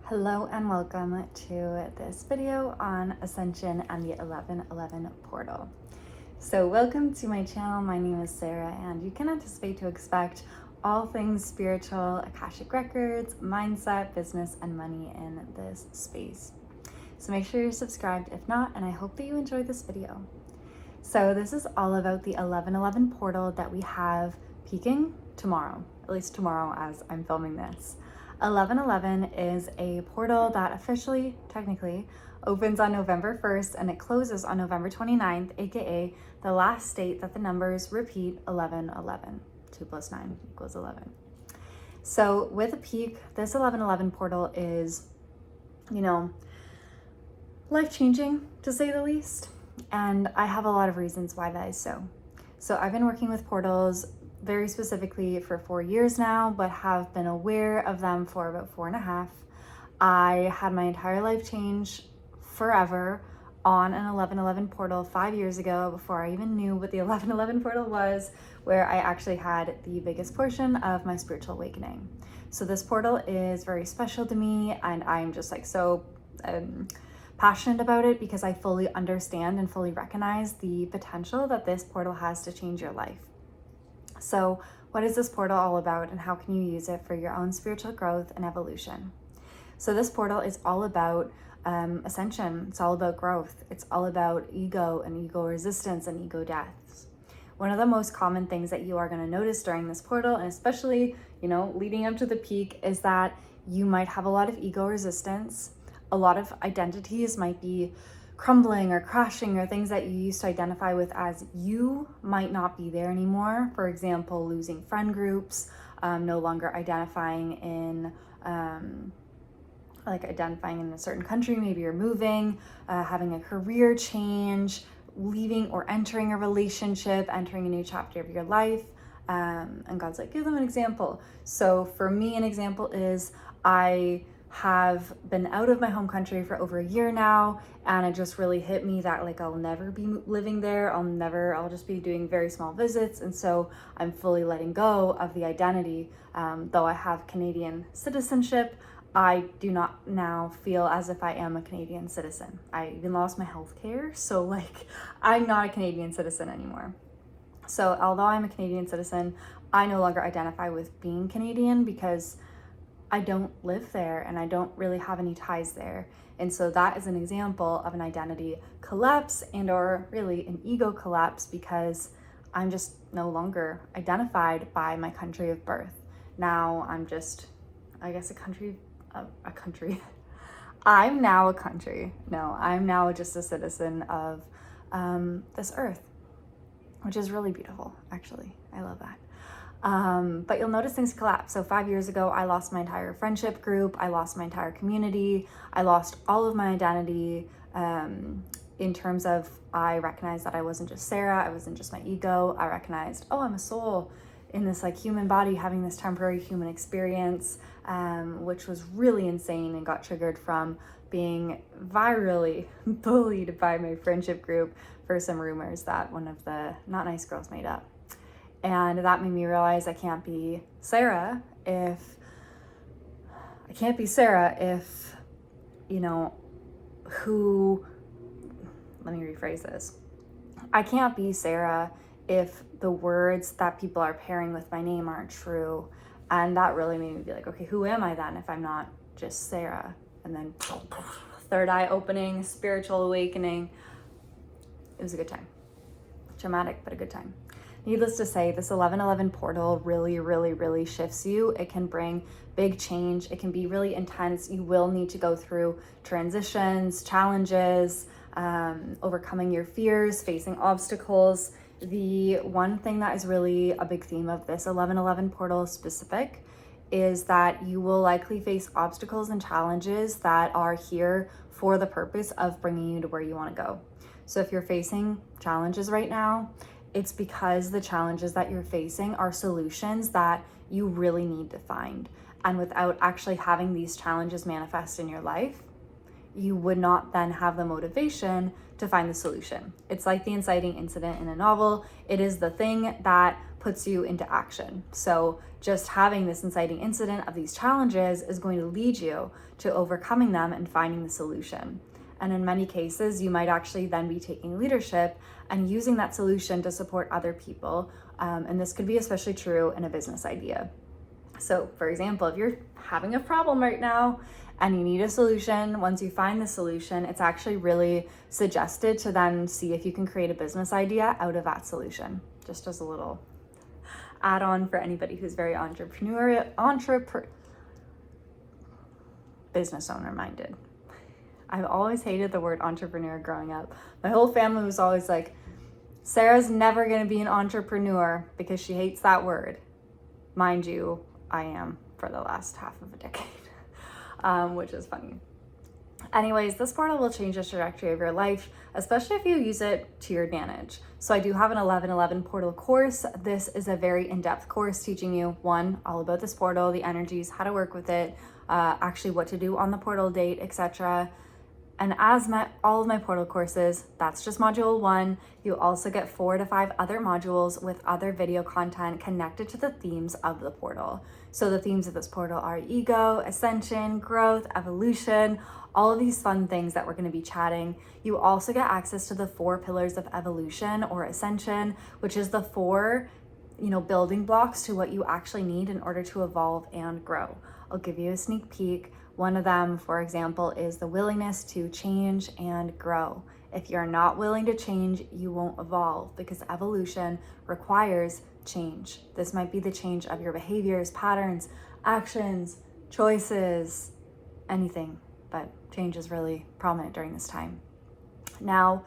Hello and welcome to this video on Ascension and the 1111 portal. So welcome to my channel. My name is Sarah and you can anticipate to expect all things spiritual, Akashic records, mindset, business, and money in this space. So make sure you're subscribed if not, and I hope that you enjoyed this video. So this is all about the 1111 portal that we have peaking tomorrow, at least tomorrow as I'm filming this. 1111 is a portal that officially, technically, opens on November 1st and it closes on November 29th, aka the last date that the numbers repeat 1111. 2 plus 9 equals 11. So with a peak, this 1111 portal is, life-changing to say the least. And I have a lot of reasons why that is so. So I've been working with portals very specifically for 4 years now, but have been aware of them for about 4.5. I had my entire life change forever on an 1111 portal 5 years ago, before I even knew what the 1111 portal was, where I actually had the biggest portion of my spiritual awakening. So this portal is very special to me, and I'm just so passionate about it because I fully understand and fully recognize the potential that this portal has to change your life. So what is this portal all about, and how can you use it for your own spiritual growth and evolution? So this portal is all about ascension. It's all about growth. It's all about ego and ego resistance and ego deaths. One of the most common things that you are going to notice during this portal, and especially, leading up to the peak, is that you might have a lot of ego resistance. A lot of identities might be crumbling or crashing, or things that you used to identify with as you might not be there anymore. For example, losing friend groups, no longer identifying in identifying in a certain country. Maybe you're moving, having a career change, leaving or entering a relationship, entering a new chapter of your life. And God's like, give them an example. So for me, an example is I have been out of my home country for over a year now, and it just really hit me that I'll never be living there. I'll just be doing very small visits. And so I'm fully letting go of the identity. Though I have Canadian citizenship, I do not now feel as if I am a Canadian citizen. I even lost my healthcare, so I'm not a Canadian citizen anymore. So although I'm a Canadian citizen, I no longer identify with being Canadian because I don't live there and I don't really have any ties there. And so that is an example of an identity collapse, and or really an ego collapse, because I'm just no longer identified by my country of birth. Now I'm just, I guess, a country. I'm now a country. No, I'm now just a citizen of this earth, which is really beautiful, actually. I love that. But you'll notice things collapse. So 5 years ago, I lost my entire friendship group. I lost my entire community. I lost all of my identity in terms of, I recognized that I wasn't just Sarah. I wasn't just my ego. I recognized, I'm a soul in this human body having this temporary human experience, which was really insane and got triggered from being virally bullied by my friendship group for some rumors that one of the not nice girls made up. And that made me realize I can't be Sarah if, let me rephrase this. I can't be Sarah if the words that people are pairing with my name aren't true. And that really made me be okay, who am I then if I'm not just Sarah? And then third eye opening, spiritual awakening. It was a good time. Traumatic, but a good time. Needless to say, this 1111 portal really, really, really shifts you. It can bring big change. It can be really intense. You will need to go through transitions, challenges, overcoming your fears, facing obstacles. The one thing that is really a big theme of this 1111 portal specific is that you will likely face obstacles and challenges that are here for the purpose of bringing you to where you want to go. So if you're facing challenges right now, it's because the challenges that you're facing are solutions that you really need to find. And without actually having these challenges manifest in your life, you would not then have the motivation to find the solution. It's like the inciting incident in a novel. It is the thing that puts you into action. So just having this inciting incident of these challenges is going to lead you to overcoming them and finding the solution. And in many cases, you might actually then be taking leadership and using that solution to support other people. And this could be especially true in a business idea. So for example, if you're having a problem right now and you need a solution, once you find the solution, it's actually really suggested to then see if you can create a business idea out of that solution. Just as a little add-on for anybody who's very business owner minded. I've always hated the word entrepreneur growing up. My whole family was always like, Sarah's never going to be an entrepreneur because she hates that word. Mind you, I am for the last half of a decade, which is funny. Anyways, this portal will change the trajectory of your life, especially if you use it to your advantage. So I do have an 11/11 portal course. This is a very in-depth course teaching you, one, all about this portal, the energies, how to work with it, actually what to do on the portal date, etc. And as all of my portal courses, that's just module 1. You also get 4 to 5 other modules with other video content connected to the themes of the portal. So the themes of this portal are ego, ascension, growth, evolution, all of these fun things that we're going to be chatting. You also get access to the 4 pillars of evolution or ascension, which is the 4, building blocks to what you actually need in order to evolve and grow. I'll give you a sneak peek. One of them, for example, is the willingness to change and grow. If you're not willing to change, you won't evolve because evolution requires change. This might be the change of your behaviors, patterns, actions, choices, anything, but change is really prominent during this time. Now,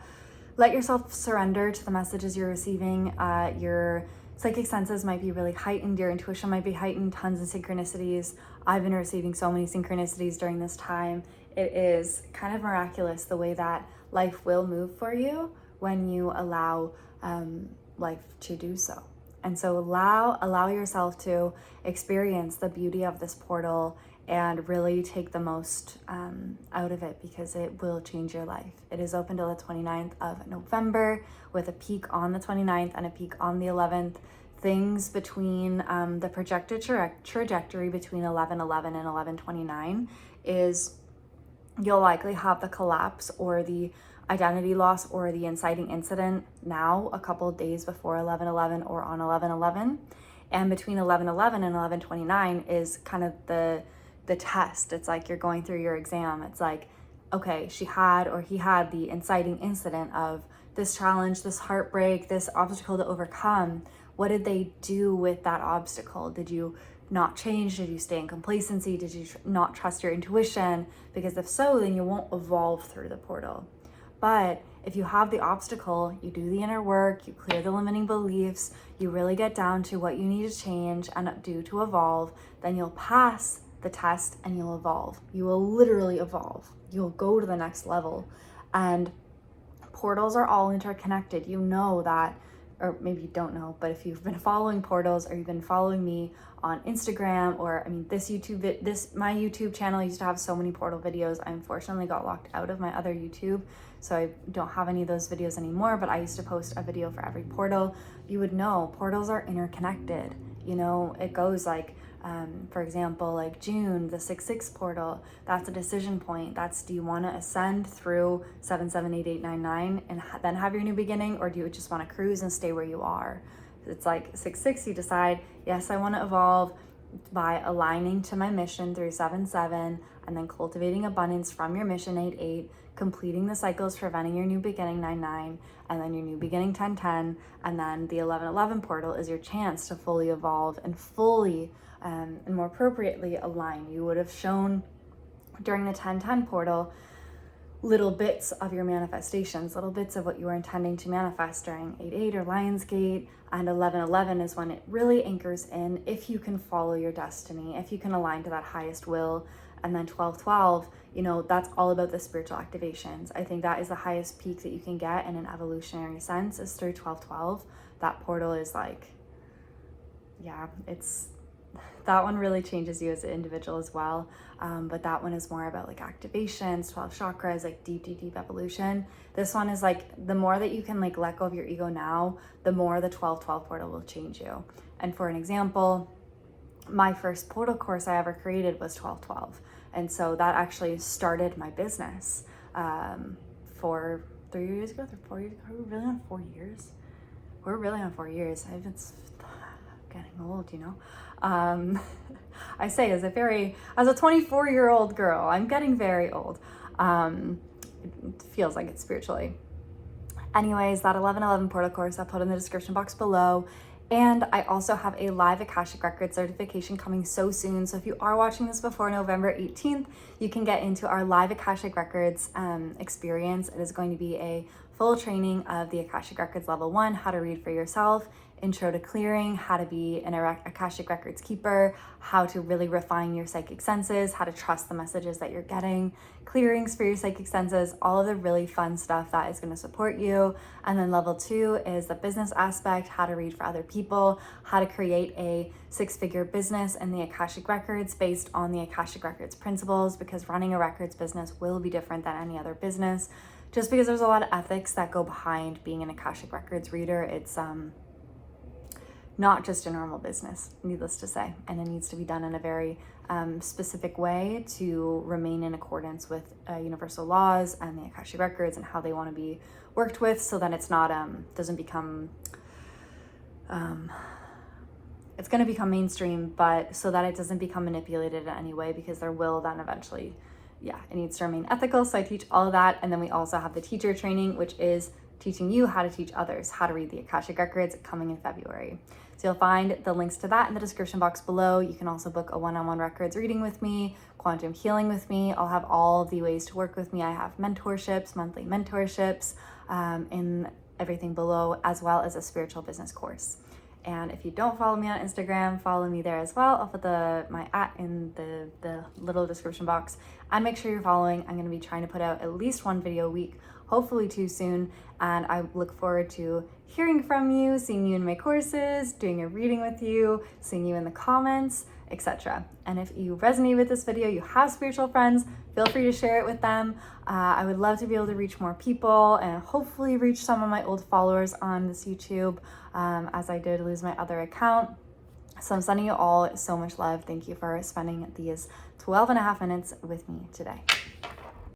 let yourself surrender to the messages you're receiving. Your psychic senses might be really heightened, your intuition might be heightened, tons of synchronicities. I've been receiving so many synchronicities during this time. It is kind of miraculous the way that life will move for you when you allow life to do so. And so allow yourself to experience the beauty of this portal and really take the most out of it because it will change your life. It is open till the 29th of November with a peak on the 29th and a peak on the 11th. Things between the projected trajectory between 11/11 and 11/29 is you'll likely have the collapse or the identity loss or the inciting incident now a couple of days before 11/11 or on 11/11. And between 11/11 and 11/29 is kind of the test. It's like you're going through your exam. It's like, okay, he had the inciting incident of this challenge, this heartbreak, this obstacle to overcome. What did they do with that obstacle? Did you not change? Did you stay in complacency? Did you not trust your intuition? Because if so, then you won't evolve through the portal. But if you have the obstacle, you do the inner work, you clear the limiting beliefs, you really get down to what you need to change and do to evolve, then you'll pass the test and you'll evolve. You will literally evolve. You'll go to the next level. And portals are all interconnected. You know that, or maybe you don't know, but if you've been following portals or you've been following me on Instagram or my YouTube channel used to have so many portal videos. I unfortunately got locked out of my other YouTube, so I don't have any of those videos anymore, but I used to post a video for every portal. You would know portals are interconnected. It goes like, for example, like June, the 6/6 portal, that's a decision point. That's, do you want to ascend through 7, 7, 8, 8, 9, 9 and then have your new beginning, or do you just want to cruise and stay where you are? It's like 6/6, you decide, yes, I want to evolve by aligning to my mission through 7/7 and then cultivating abundance from your mission 8/8, completing the cycles, preventing your new beginning 9/9, and then your new beginning 10/10, and then the 11/11 portal is your chance to fully evolve and fully and more appropriately align. You would have shown during the 10/10 portal little bits of your manifestations, little bits of what you were intending to manifest during 8/8 or Lionsgate, and 11/11 is when it really anchors in if you can follow your destiny, if you can align to that highest will. And then 12/12, that's all about the spiritual activations. I think that is the highest peak that you can get in an evolutionary sense is through 12/12. That portal is like, yeah, it's that one really changes you as an individual as well. But that one is more about like activations, 12 chakras, like deep evolution. This one is like, the more that you can like let go of your ego now, the more the 12-12 portal will change you. And for an example, my first portal course I ever created was 12-12. And so that actually started my business for 3 years ago, 4 years ago. Are we really on 4 years? We're really on 4 years. I've been getting old, you know. I say as a 24-year-old girl, I'm getting very old. It feels like it spiritually. Anyways, that 1111 portal course I'll put in the description box below. And I also have a live Akashic Records certification coming so soon. So if you are watching this before November 18th, you can get into our live Akashic Records experience. It is going to be a full training of the Akashic Records Level 1, how to read for yourself, intro to clearing, how to be an Akashic Records keeper, how to really refine your psychic senses, how to trust the messages that you're getting, clearings for your psychic senses, all of the really fun stuff that is going to support you. And then level 2 is the business aspect, how to read for other people, how to create a 6-figure business in the Akashic Records based on the Akashic Records principles, because running a records business will be different than any other business. Just because there's a lot of ethics that go behind being an Akashic Records reader, it's not just a normal business, needless to say, and it needs to be done in a very specific way to remain in accordance with universal laws and the Akashic Records and how they want to be worked with, so that it's not doesn't become it's going to become mainstream, but so that it doesn't become manipulated in any way, because there will then eventually, it needs to remain ethical. So I teach all of that. And then we also have the teacher training, which is teaching you how to teach others how to read the Akashic Records, coming in February. So you'll find the links to that in the description box below. You can also book a one-on-one records reading with me, quantum healing with me. I'll have all of the ways to work with me. I have mentorships, monthly mentorships, in everything below, as well as a spiritual business course. And if you don't follow me on Instagram, follow me there as well. I'll put my @ in the little description box. And make sure you're following. I'm going to be trying to put out at least 1 video a week, hopefully 2 soon. And I look forward to hearing from you, seeing you in my courses, doing a reading with you, seeing you in the comments, etc. And if you resonate with this video, you have spiritual friends, feel free to share it with them. I would love to be able to reach more people and hopefully reach some of my old followers on this YouTube, as I did lose my other account. So I'm sending you all so much love. Thank you for spending these 12.5 minutes with me today.